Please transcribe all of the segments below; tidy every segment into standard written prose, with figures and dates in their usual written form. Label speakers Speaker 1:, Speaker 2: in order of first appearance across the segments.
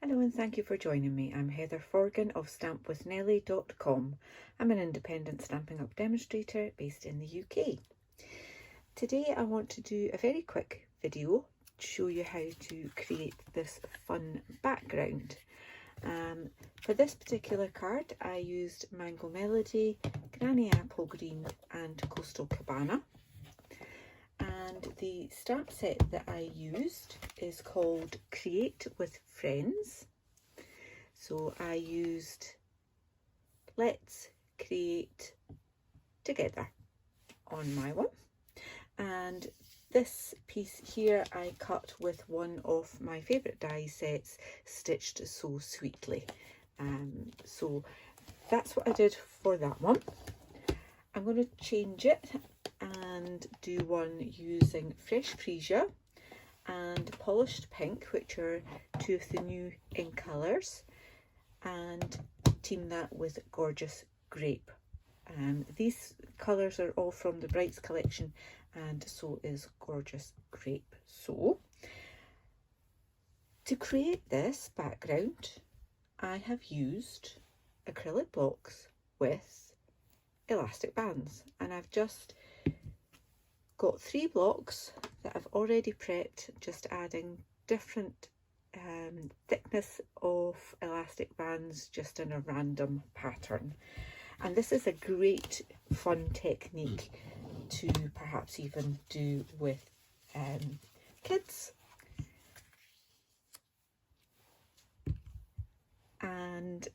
Speaker 1: Hello and thank you for joining me. I'm Heather Forgan of stampwithnellie.com. I'm an independent Stampin' Up demonstrator based in the UK. Today I want to do a very quick video to show you how to create this fun background. For this particular card I used Mango Melody, Granny Apple Green and Coastal Cabana. And the stamp set that I used is called Create with Friends. So I used Let's Create Together on my one. And this piece here I cut with one of my favourite die sets, Stitched So Sweetly. So that's what I did for that one. I'm going to change it and do one using Fresh Freesia and Polished Pink, which are two of the new ink colours, and team that with Gorgeous Grape. These colours are all from the Brights collection, and so is Gorgeous Grape. So to create this background I have used acrylic blocks with elastic bands, and I've just got 3 blocks that I've already prepped, just adding different thickness of elastic bands just in a random pattern. And this is a great fun technique to perhaps even do with kids. And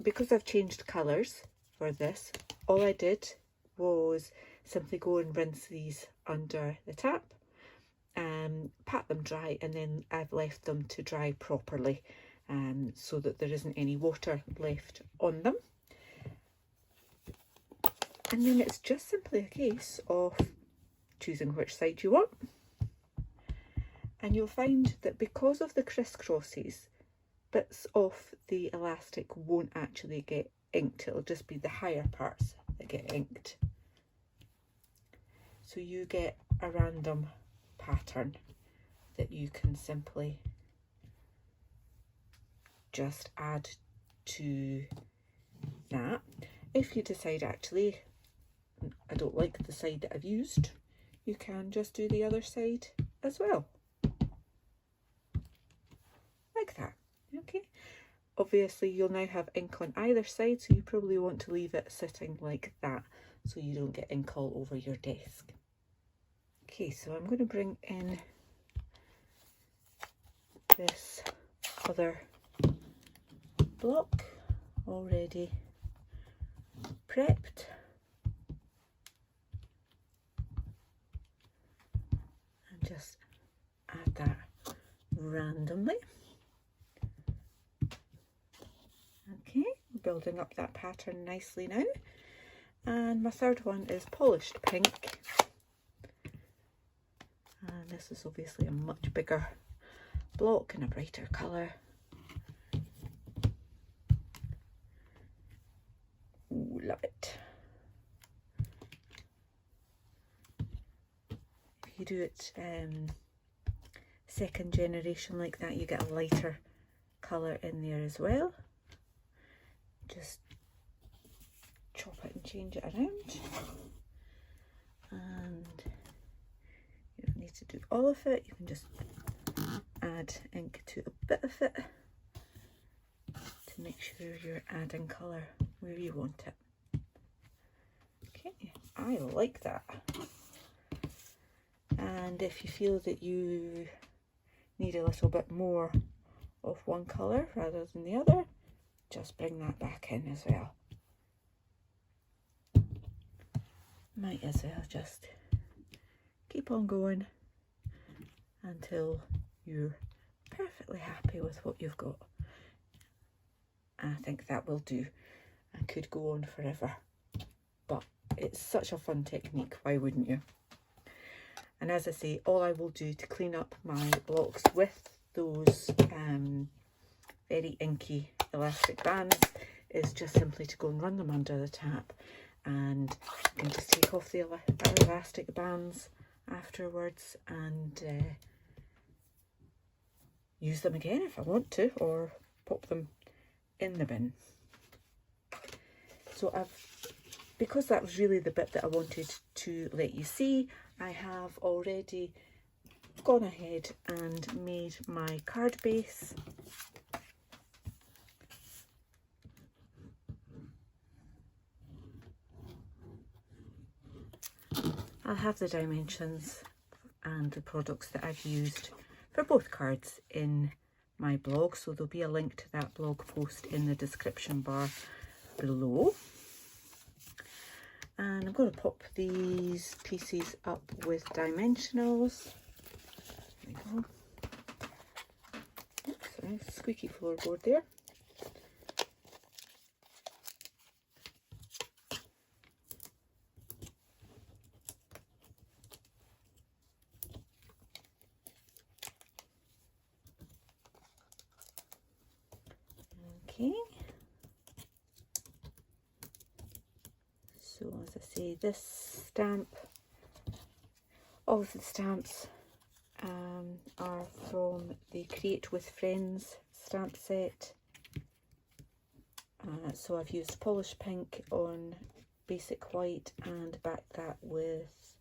Speaker 1: because I've changed colours for this, all I did was simply go and rinse these under the tap, pat them dry, and then I've left them to dry properly so that there isn't any water left on them. And then it's just simply a case of choosing which side you want. And you'll find that because of the crisscrosses, bits of the elastic won't actually get inked. It'll just be the higher parts that get inked. So you get a random pattern that you can simply just add to that. If you decide actually I don't like the side that I've used, you can just do the other side as well, like that. Okay, obviously you'll now have ink on either side, so you probably want to leave it sitting like that so you don't get ink all over your desk. Okay, so I'm going to bring in this other block already prepped, and just add that randomly. Okay, building up that pattern nicely now. And my third one is Polished Pink. And this is obviously a much bigger block and a brighter colour. Ooh, love it. If you do it second generation like that, you get a lighter colour in there as well. Just chop it and change it around. And you don't need to do all of it, you can just add ink to a bit of it to make sure you're adding colour where you want it. Okay, I like that. And if you feel that you need a little bit more of one colour rather than the other, just bring that back in as well. Might as well just keep on going until you're perfectly happy with what you've got. I think that will do. I could go on forever, but it's such a fun technique, why wouldn't you? And as I say, all I will do to clean up my blocks with those very inky elastic bands is just simply to go and run them under the tap, and you can just take off the elastic bands afterwards, and use them again if I want to, or pop them in the bin. So because that was really the bit that I wanted to let you see, I have already gone ahead and made my card base. I'll have the dimensions and the products that I've used for both cards in my blog, so there'll be a link to that blog post in the description bar below. And I'm going to pop these pieces up with dimensionals. There we go. Oops, sorry, squeaky floorboard there. Okay. So as I say, this stamp, all of the stamps are from the Create with Friends stamp set. So I've used Polish Pink on basic white and backed that with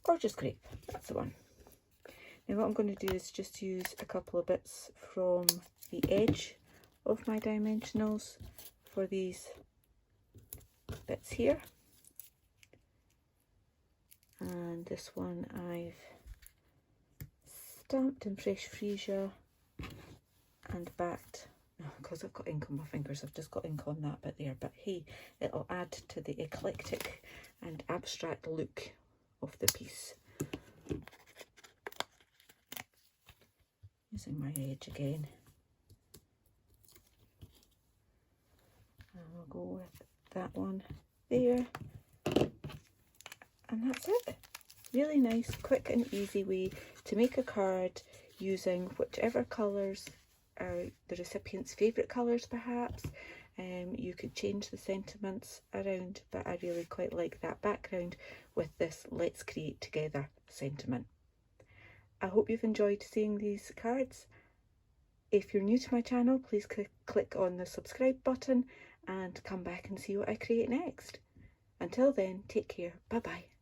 Speaker 1: Gorgeous Grape, that's the one. Now what I'm going to do is just use a couple of bits from the edge of my dimensionals for these bits here. And this one I've stamped in Fresh Freesia and backed, because I've got ink on my fingers, I've just got ink on that bit there, but hey, it'll add to the eclectic and abstract look of the piece. Using my edge again. And we'll go with that one there. And that's it. Really nice, quick and easy way to make a card using whichever colours are the recipient's favourite colours perhaps. You could change the sentiments around, but I really quite like that background with this Let's Create Together sentiment. I hope you've enjoyed seeing these cards. If you're new to my channel, please click on the subscribe button and come back and see what I create next. Until then, take care. Bye bye.